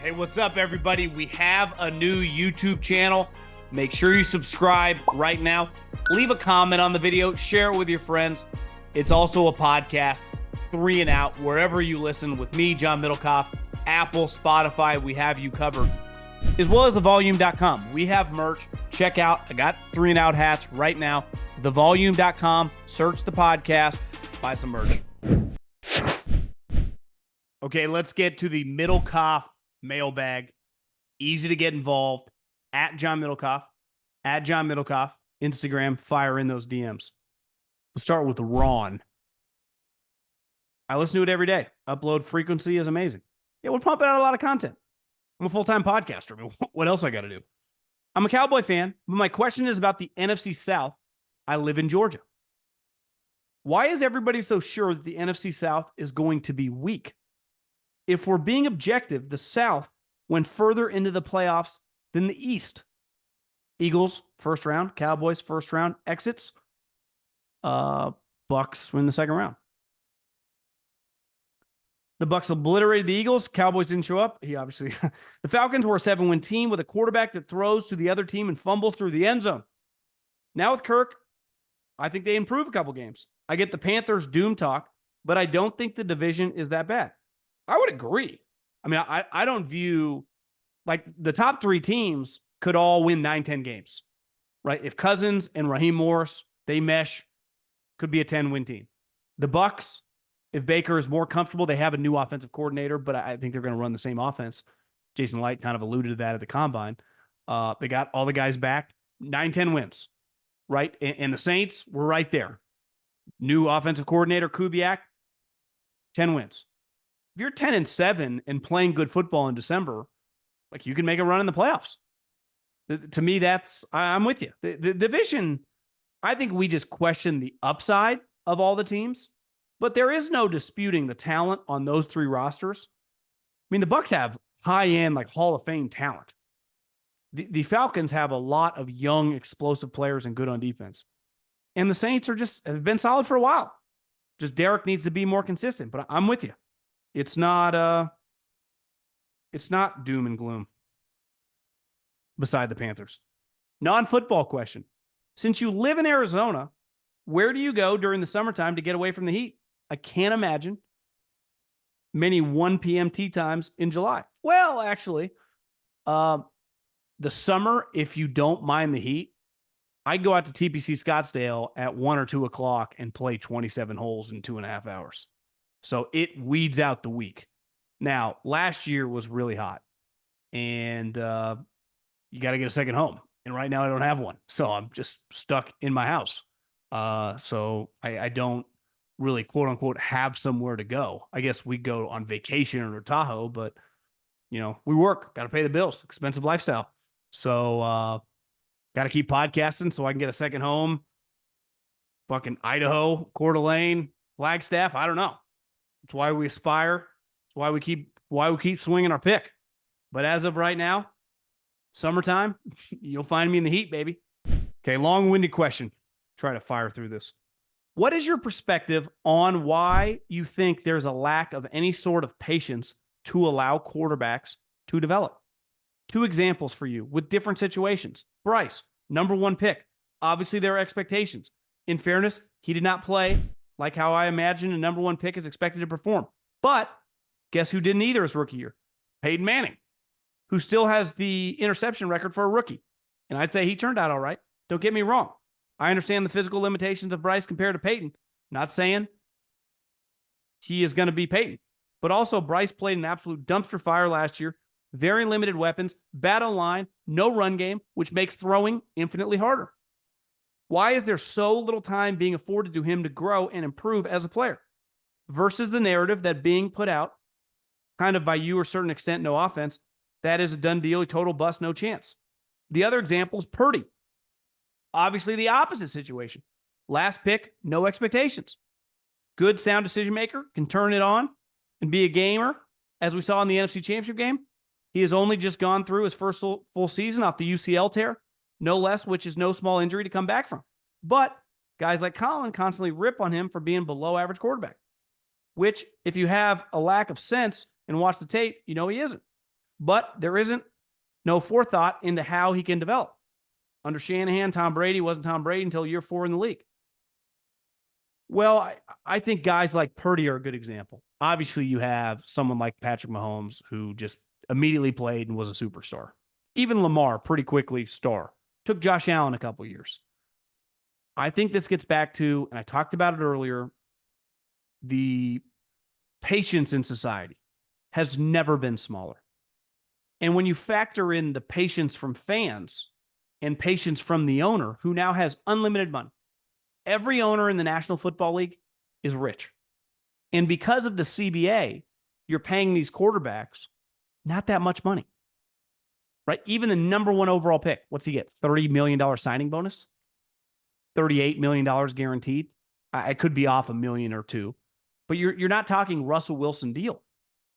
Hey, what's up, everybody? We have a new YouTube channel. Make sure you subscribe right now. Leave a comment on the video. Share it with your friends. It's also a podcast, 3 and Out, wherever you listen with me, John Middlekauff, Apple, Spotify. We have you covered, as well as thevolume.com. We have merch. Check out. I got 3 and Out hats right now. Thevolume.com. Search the podcast. Buy some merch. Okay, let's get to the Middlekauff mailbag. Easy to get involved. At John Middlekauff. At John Middlekauff. Instagram. Fire in those DMs. Let's start with Ron. I listen to it every day. Upload frequency is amazing. Yeah, we're pumping out a lot of content. I'm a full-time podcaster. I mean, what else I got to do? I'm a Cowboy fan, but my question is about the NFC South. I live in Georgia. Why is everybody so sure that the NFC South is going to be weak? If we're being objective, the South went further into the playoffs than the East. Eagles, first round. Cowboys, first round. Exits. Bucks win the second round. The Bucks obliterated the Eagles. Cowboys didn't show up. The Falcons were a 7-win team with a quarterback that throws to the other team and fumbles through the end zone. Now with Kirk, I think they improve a couple games. I get the Panthers doom talk, but I don't think the division is that bad. I would agree. I mean, I don't view, like, the top 3 teams could all win 9-10 games, right? If Cousins and Raheem Morris, they mesh, could be a 10-win team. The Bucks, if Baker is more comfortable, they have a new offensive coordinator, but I think they're going to run the same offense. Jason Light kind of alluded to that at the Combine. They got all the guys back, 9-10 wins, right? And the Saints were right there. New offensive coordinator, Kubiak, 10 wins. If you're 10-7 and playing good football in December, like, you can make a run in the playoffs. To me, I'm with you. The division, I think we just question the upside of all the teams, but there is no disputing the talent on those 3 rosters. I mean, the Bucks have high-end, like, Hall of Fame talent. The Falcons have a lot of young, explosive players and good on defense. And the Saints have been solid for a while. Just Derek needs to be more consistent, but I'm with you. It's not doom and gloom beside the Panthers. Non-football question. Since you live in Arizona, where do you go during the summertime to get away from the heat? I can't imagine many 1 p.m. tee times in July. Well, actually, the summer, if you don't mind the heat, I go out to TPC Scottsdale at 1 or 2 o'clock and play 27 holes in 2.5 hours. So it weeds out the week. Now, last year was really hot, and you got to get a second home. And right now I don't have one. So I'm just stuck in my house. So I don't really, quote unquote, have somewhere to go. I guess we go on vacation or Tahoe, but, we work, got to pay the bills, expensive lifestyle. So got to keep podcasting so I can get a second home. Fucking Idaho, Coeur d'Alene, Flagstaff. I don't know. It's why we aspire. It's why we keep swinging our pick. But as of right now, summertime, you'll find me in the heat, baby. Okay, long-winded question. Try to fire through this. What is your perspective on why you think there's a lack of any sort of patience to allow quarterbacks to develop? 2 examples for you with different situations. Bryce, number 1 pick. Obviously, there are expectations. In fairness, he did not play like how I imagine a number 1 pick is expected to perform. But guess who didn't either his rookie year? Peyton Manning, who still has the interception record for a rookie. And I'd say he turned out all right. Don't get me wrong. I understand the physical limitations of Bryce compared to Peyton. Not saying he is going to be Peyton. But also, Bryce played an absolute dumpster fire last year. Very limited weapons, bad O-line, no run game, which makes throwing infinitely harder. Why is there so little time being afforded to him to grow and improve as a player? Versus the narrative that being put out, kind of by you or a certain extent, no offense, that is a done deal, a total bust, no chance. The other example is Purdy. Obviously the opposite situation. Last pick, no expectations. Good, sound decision maker, can turn it on and be a gamer, as we saw in the NFC Championship game. He has only just gone through his first full season off the UCL tear. No less, which is no small injury to come back from. But guys like Colin constantly rip on him for being below average quarterback, which, if you have a lack of sense and watch the tape, he isn't. but there isn't no forethought into how he can develop. Under Shanahan, Tom Brady wasn't Tom Brady until year 4 in the league. Well, I think guys like Purdy are a good example. Obviously, you have someone like Patrick Mahomes who just immediately played and was a superstar. Even Lamar, pretty quickly, star. Took Josh Allen a couple years. I think this gets back to, and I talked about it earlier, the patience in society has never been smaller. And when you factor in the patience from fans and patience from the owner, who now has unlimited money, every owner in the National Football League is rich. And because of the CBA, you're paying these quarterbacks not that much money, right? Even the number 1 overall pick, what's he get? $30 million signing bonus? $38 million guaranteed? I could be off $1 million or $2 million, but you're not talking Russell Wilson deal.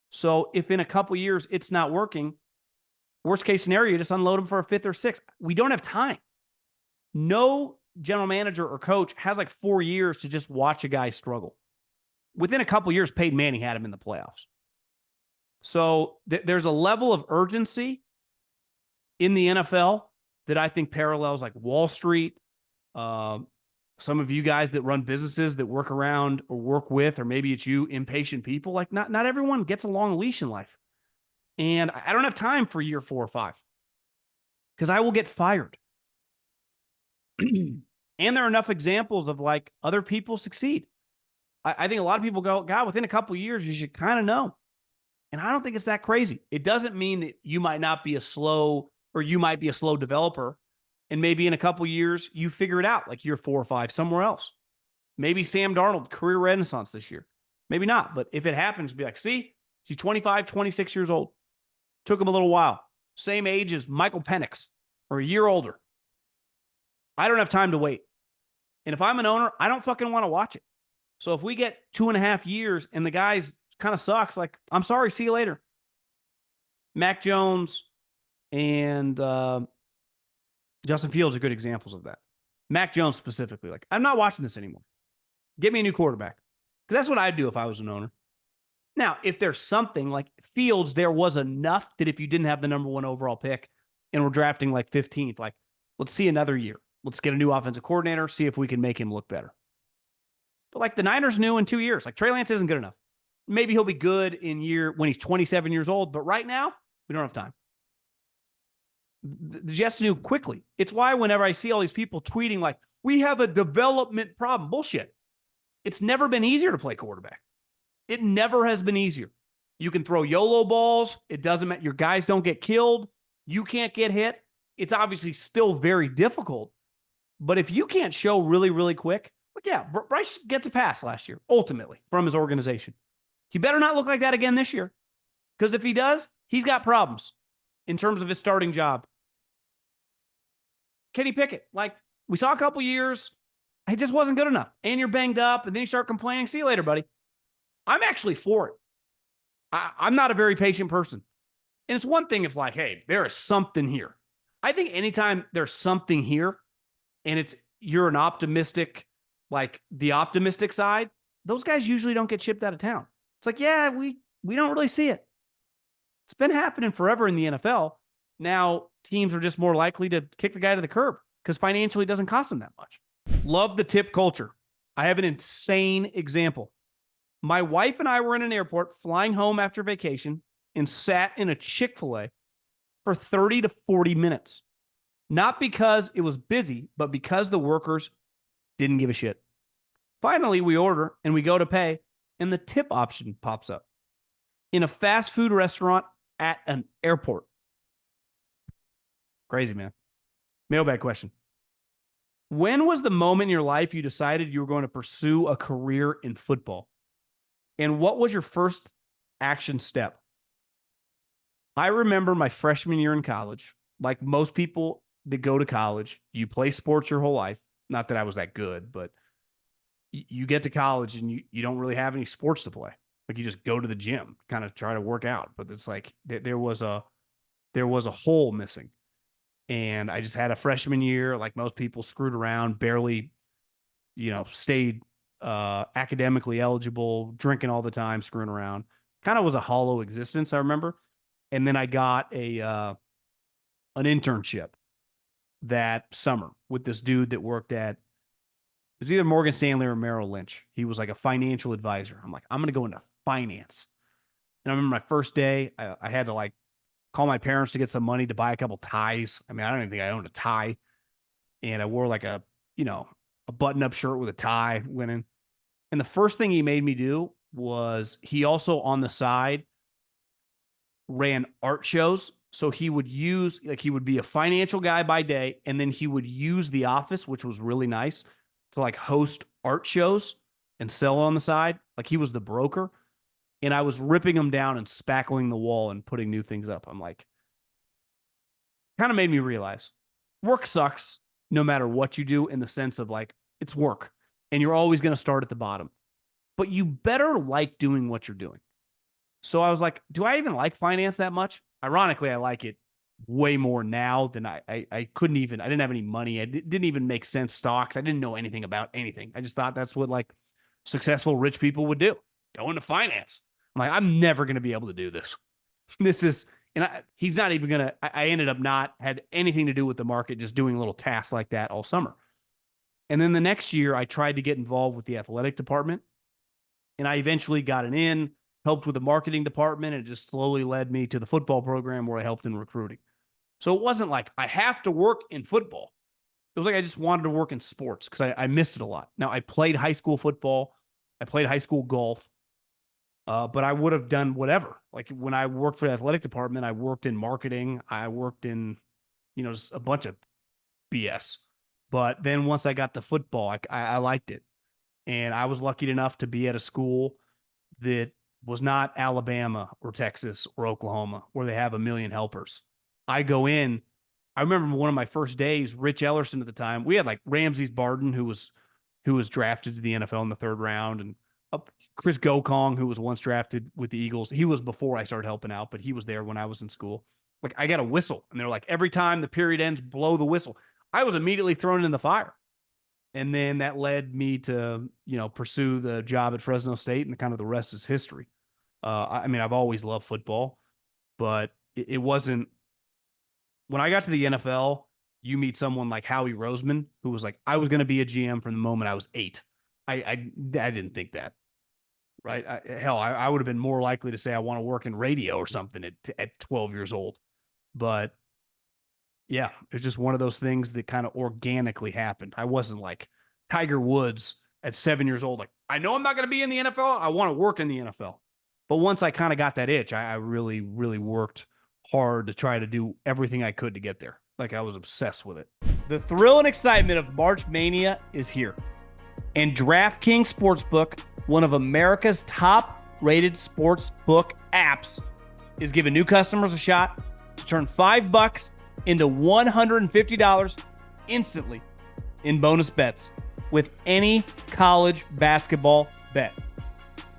So if in a couple years it's not working, worst case scenario, you just unload him for a 5th or 6th. We don't have time. No general manager or coach has like 4 years to just watch a guy struggle. Within a couple years, Peyton Manning had him in the playoffs. So there's a level of urgency in the NFL that I think parallels like Wall Street. Some of you guys that run businesses that work around or work with, or maybe it's you, impatient people. Like not everyone gets a long leash in life. And I don't have time for year 4 or 5 because I will get fired. And there are enough examples of like other people succeed. I think a lot of people go, God, within a couple of years, you should kind of know. And I don't think it's that crazy. It doesn't mean that you might not be a slow, or you might be a slow developer. And maybe in a couple of years, you figure it out like year 4 or 5 somewhere else. Maybe Sam Darnold, career renaissance this year. Maybe not. But if it happens, be like, see, he's 25, 26 years old. Took him a little while. Same age as Michael Penix, or a year older. I don't have time to wait. And if I'm an owner, I don't fucking want to watch it. So if we get 2.5 years and the guy's kind of sucks, like, I'm sorry, see you later. Mac Jones and Justin Fields are good examples of that. Mac Jones specifically, like, I'm not watching this anymore. Get me a new quarterback. Because that's what I'd do if I was an owner. Now, if there's something like Fields, there was enough that if you didn't have the number 1 overall pick and we're drafting like 15th, like, let's see another year. Let's get a new offensive coordinator, see if we can make him look better. But like the Niners knew in 2 years, like Trey Lance isn't good enough. Maybe he'll be good when he's 27 years old, but right now, we don't have time. The Jets knew quickly. It's why whenever I see all these people tweeting like, we have a development problem, bullshit. It's never been easier to play quarterback. It never has been easier. You can throw YOLO balls. It doesn't matter. Your guys don't get killed. You can't get hit. It's obviously still very difficult. But if you can't show really, really quick, like, yeah, Bryce gets a pass last year, ultimately, from his organization. He better not look like that again this year. Because if he does, he's got problems in terms of his starting job. Kenny Pickett, like, we saw a couple years, it just wasn't good enough. And you're banged up, and then you start complaining. See you later, buddy. I'm actually for it. I'm not a very patient person. And it's one thing if like, hey, there is something here. I think anytime there's something here and you're an optimistic, like the optimistic side, those guys usually don't get shipped out of town. It's like, yeah, we don't really see it. It's been happening forever in the NFL. Now teams are just more likely to kick the guy to the curb because financially it doesn't cost them that much. Love the tip culture. I have an insane example. My wife and I were in an airport flying home after vacation and sat in a Chick-fil-A for 30 to 40 minutes. Not because it was busy, but because the workers didn't give a shit. Finally, we order and we go to pay, and the tip option pops up in a fast food restaurant at an airport. Crazy, man. Mailbag question. When was the moment in your life you decided you were going to pursue a career in football? And what was your first action step? I remember my freshman year in college. Like most people that go to college, you play sports your whole life. Not that I was that good, but you get to college and you don't really have any sports to play. Like you just go to the gym, kind of try to work out. But it's like there was a hole missing. And I just had a freshman year, like most people, screwed around, barely, stayed academically eligible, drinking all the time, screwing around. Kind of was a hollow existence, I remember. And then I got an internship that summer with this dude that worked at, it was either Morgan Stanley or Merrill Lynch. He was like a financial advisor. I'm like, I'm going to go into finance. And I remember my first day, I had to like call my parents to get some money to buy a couple ties. I mean, I don't even think I owned a tie. And I wore like a button-up shirt with a tie, went in. And the first thing he made me do was he also on the side ran art shows. So he would be a financial guy by day, and then he would use the office, which was really nice, to like host art shows and sell on the side. Like he was the broker. And I was ripping them down and spackling the wall and putting new things up. I'm like, kind of made me realize work sucks no matter what you do, in the sense of like, it's work and you're always going to start at the bottom, but you better like doing what you're doing. So I was like, do I even like finance that much? Ironically, I like it way more now than I didn't have any money. Didn't even make sense stocks. I didn't know anything about anything. I just thought that's what like successful rich people would do. Go into finance. I'm like, I'm never going to be able to do this. He's not even going to, I ended up not had anything to do with the market, just doing little tasks like that all summer. And then the next year I tried to get involved with the athletic department, and I eventually got an in, helped with the marketing department, and it just slowly led me to the football program where I helped in recruiting. So it wasn't like I have to work in football. It was like I just wanted to work in sports because I missed it a lot. Now, I played high school football. I played high school golf. But I would have done whatever. Like when I worked for the athletic department, I worked in marketing. I worked in, just a bunch of BS. But then once I got to football, I liked it. And I was lucky enough to be at a school that was not Alabama or Texas or Oklahoma, where they have a million helpers. I go in. I remember one of my first days, Rich Ellerson at the time, we had like Ramses Barden, who was drafted to the NFL in the 3rd round, and Chris Gokong, who was once drafted with the Eagles. He was before I started helping out, but he was there when I was in school. Like, I got a whistle, and they're like, every time the period ends, blow the whistle. I was immediately thrown in the fire. And then that led me to, pursue the job at Fresno State, and kind of the rest is history. I've always loved football, but it wasn't, when I got to the NFL, you meet someone like Howie Roseman, who was like, I was going to be a GM from the moment I was 8. I didn't think that. Right. I would have been more likely to say I want to work in radio or something at 12 years old. But yeah, it's just one of those things that kind of organically happened. I wasn't like Tiger Woods at 7 years old. Like, I know I'm not going to be in the NFL. I want to work in the NFL. But once I kind of got that itch, I really, really worked hard to try to do everything I could to get there. Like, I was obsessed with it. The thrill and excitement of March Mania is here. And DraftKings Sportsbook, one of America's top-rated sportsbook apps, is giving new customers a shot to turn $5 into $150 instantly in bonus bets with any college basketball bet.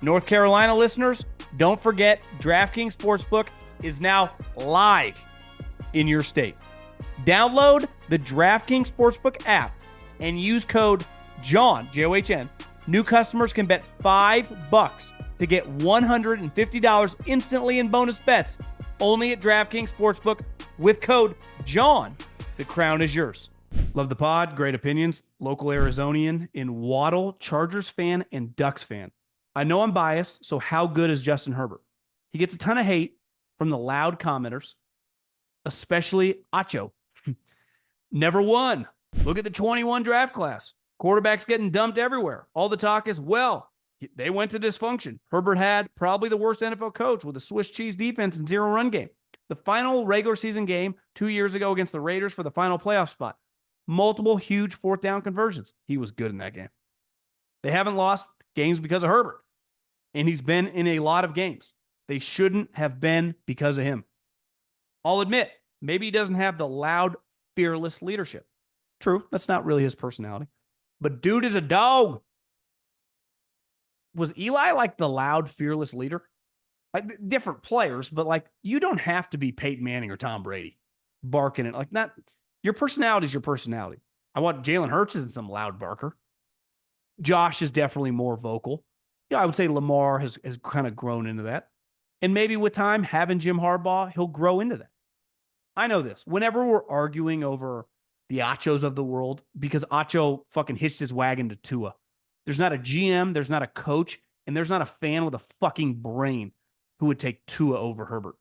North Carolina listeners, don't forget DraftKings Sportsbook is now live in your state. Download the DraftKings Sportsbook app and use code JOHN, J-O-H-N. New customers can bet $5 to get $150 instantly in bonus bets only at DraftKings Sportsbook with code JOHN. The crown is yours. Love the pod. Great opinions. Local Arizonian in Waddle, Chargers fan and Ducks fan. I know I'm biased, so how good is Justin Herbert? He gets a ton of hate from the loud commenters, especially Acho. Never won. Look at the 21 draft class. Quarterbacks getting dumped everywhere. All the talk is, well, they went to dysfunction. Herbert had probably the worst NFL coach with a Swiss cheese defense and 0 run game. The final regular season game 2 years ago against the Raiders for the final playoff spot. Multiple huge 4th down conversions. He was good in that game. They haven't lost games because of Herbert. And he's been in a lot of games. They shouldn't have been because of him. I'll admit, maybe he doesn't have the loud, fearless leadership. True, that's not really his personality. But dude is a dog. Was Eli like the loud, fearless leader? Like, different players, but like, you don't have to be Peyton Manning or Tom Brady barking it. Like, not your personality is your personality. I want Jaylen Herz isn't some loud barker. Josh is definitely more vocal. I would say Lamar has kind of grown into that. And maybe with time, having Jim Harbaugh, he'll grow into that. I know this. Whenever we're arguing over the Achos of the world, because Acho fucking hitched his wagon to Tua, there's not a GM, there's not a coach, and there's not a fan with a fucking brain who would take Tua over Herbert.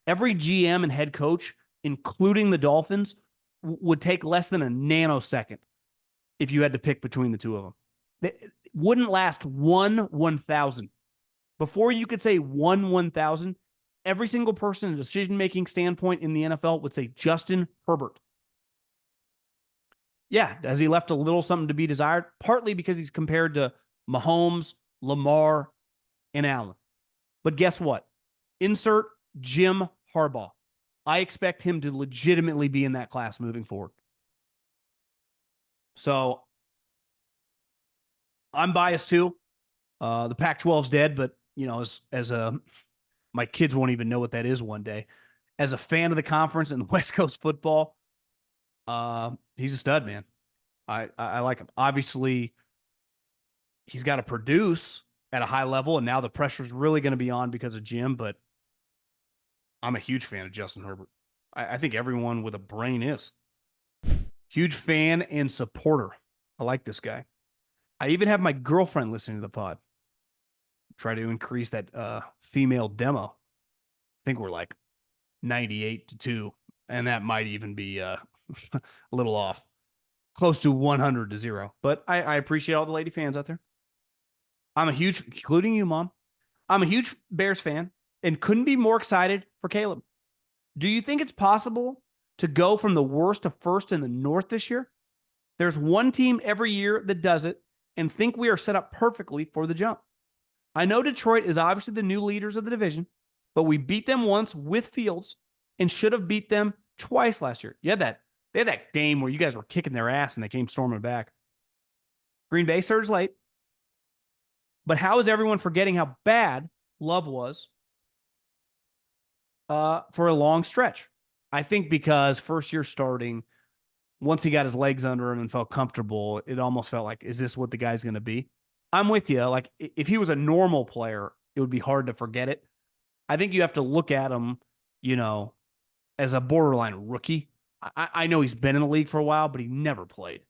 Every GM and head coach, including the Dolphins, would take less than a nanosecond if you had to pick between the two of them. It wouldn't last 1/1000. Before you could say 1/1000, every single person in a decision-making standpoint in the NFL would say Justin Herbert. Yeah, has he left a little something to be desired? Partly because he's compared to Mahomes, Lamar, and Allen. But guess what? Insert Jim Harbaugh. I expect him to legitimately be in that class moving forward. So I'm biased too. The Pac-12's dead, but as a my kids won't even know what that is one day. As a fan of the conference and the West Coast football, he's a stud, man. I like him. Obviously, he's got to produce at a high level, and now the pressure's really going to be on because of Jim, but I'm a huge fan of Justin Herbert. I think everyone with a brain is. Huge fan and supporter. I like this guy. I even have my girlfriend listening to the pod. Try to increase that female demo. I think we're like 98-2, and that might even be a little off. Close to 100-0. But I appreciate all the lady fans out there. I'm a huge, including you, Mom. I'm a huge Bears fan and couldn't be more excited for Caleb. Do you think it's possible to go from the worst to first in the North this year? There's one team every year that does it, and think we are set up perfectly for the jump. I know Detroit is obviously the new leaders of the division, but we beat them once with Fields and should have beat them twice last year. They had that game where you guys were kicking their ass and they came storming back. Green Bay surged late. But how is everyone forgetting how bad Love was for a long stretch? I think because first year starting, once he got his legs under him and felt comfortable, it almost felt like, is this what the guy's going to be? I'm with you. Like, if he was a normal player, it would be hard to forget it. I think you have to look at him, as a borderline rookie. I know he's been in the league for a while, but he never played.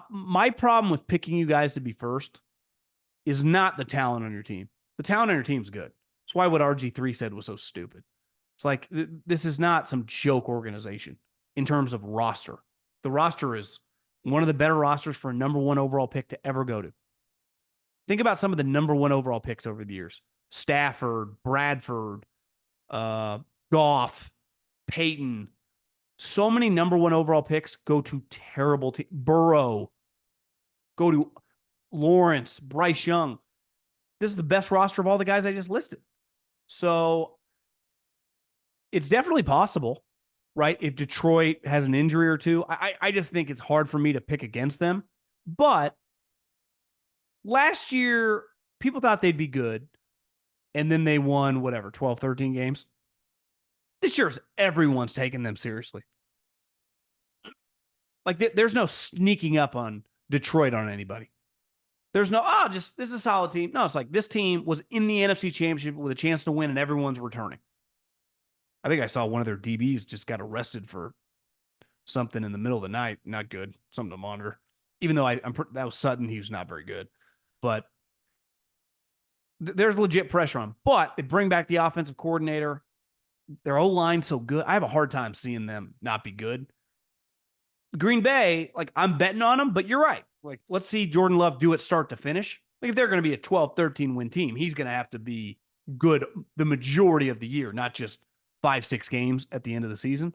My problem with picking you guys to be first is not the talent on your team. The talent on your team's good. That's why what RG3 said was so stupid. It's like, this is not some joke organization in terms of roster. The roster is one of the better rosters for a number one overall pick to ever go to. Think about some of the number one overall picks over the years. Stafford, Bradford, Goff, Peyton. So many number one overall picks go to terrible teams. Burrow, go to Lawrence, Bryce Young. This is the best roster of all the guys I just listed. So it's definitely possible, right? If Detroit has an injury or two, I just think it's hard for me to pick against them. But last year, people thought they'd be good. And then they won, 12, 13 games. This year's everyone's taking them seriously. Like, there's no sneaking up on Detroit on anybody. There's no, this is a solid team. No, it's like this team was in the NFC Championship with a chance to win, and everyone's returning. I think I saw one of their DBs just got arrested for something in the middle of the night. Not good. Something to monitor. Even though that was Sutton, he was not very good. But there's legit pressure on. But they bring back the offensive coordinator. Their O-line's so good. I have a hard time seeing them not be good. Green Bay, like, I'm betting on them, but you're right. Like, let's see Jordan Love do it start to finish. Like, if they're going to be a 12, 13 win team, he's going to have to be good the majority of the year, not just 5-6 games at the end of the season.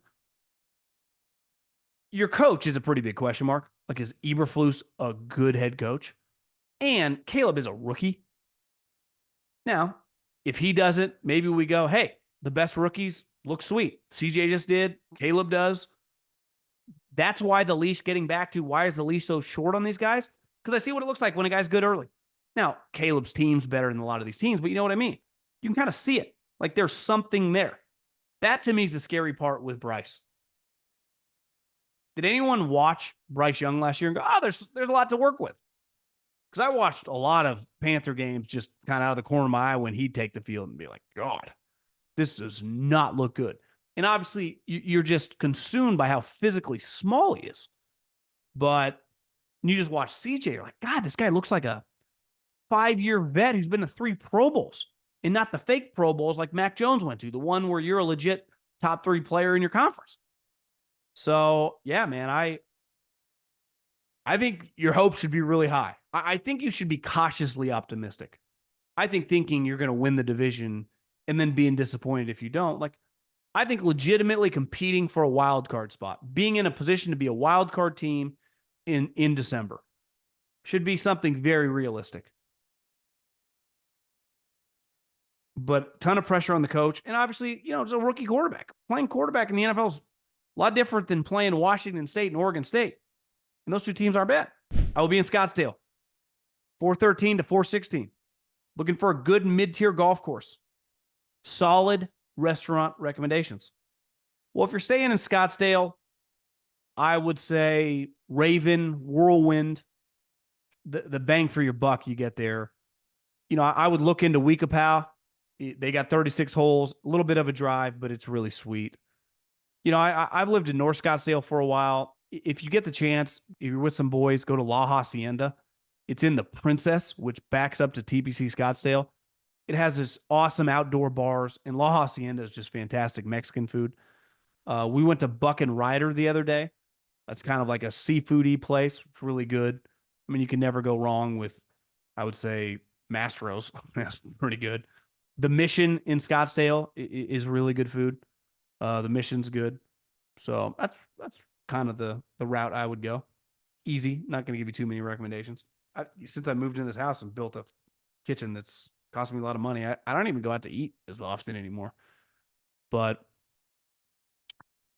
Your coach is a pretty big question mark. Like, is Eberflus a good head coach? And Caleb is a rookie. Now, if he doesn't, maybe we go, hey, the best rookies look sweet. CJ just did. Caleb does. That's why the leash, getting back to why is the leash so short on these guys? Because I see what it looks like when a guy's good early. Now, Caleb's team's better than a lot of these teams, but you know what I mean? You can kind of see it. Like, there's something there. That, to me, is the scary part with Bryce. Did anyone watch Bryce Young last year and go, there's a lot to work with? Because I watched a lot of Panther games just kind of out of the corner of my eye when he'd take the field and be like, God, this does not look good. And obviously, you're just consumed by how physically small he is. But you just watch CJ, you're like, God, this guy looks like a 5-year vet who's been to 3 Pro Bowls, and not the fake Pro Bowls like Mac Jones went to, the one where you're a legit top 3 player in your conference. So, yeah, man, I think your hopes should be really high. I think you should be cautiously optimistic. I think thinking you're going to win the division and then being disappointed if you don't, like, I think legitimately competing for a wild card spot, being in a position to be a wild card team in December should be something very realistic. But ton of pressure on the coach. And obviously, it's a rookie quarterback. Playing quarterback in the NFL is a lot different than playing Washington State and Oregon State. And those 2 teams aren't bad. I will be in Scottsdale, 413 to 416, looking for a good mid-tier golf course. Solid restaurant recommendations. Well, if you're staying in Scottsdale, I would say Raven, Whirlwind, the bang for your buck you get there. I would look into Weekapow. They got 36 holes, a little bit of a drive, but it's really sweet. I've lived in North Scottsdale for a while. If you get the chance, if you're with some boys, go to La Hacienda. It's in the Princess, which backs up to TPC Scottsdale. It has this awesome outdoor bars, and La Hacienda is just fantastic Mexican food. We went to Buck and Ryder the other day. That's kind of like a seafoody place. It's really good. I mean, you can never go wrong with, I would say, Mastro's. That's pretty good. The Mission in Scottsdale is really good food. The Mission's good. So that's kind of the route I would go. Easy. Not going to give you too many recommendations. Since I moved into this house and built a kitchen that's costing me a lot of money, I don't even go out to eat as often anymore. But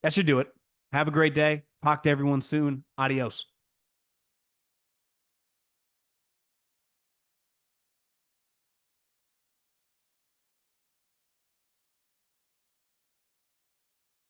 that should do it. Have a great day. Talk to everyone soon. Adios.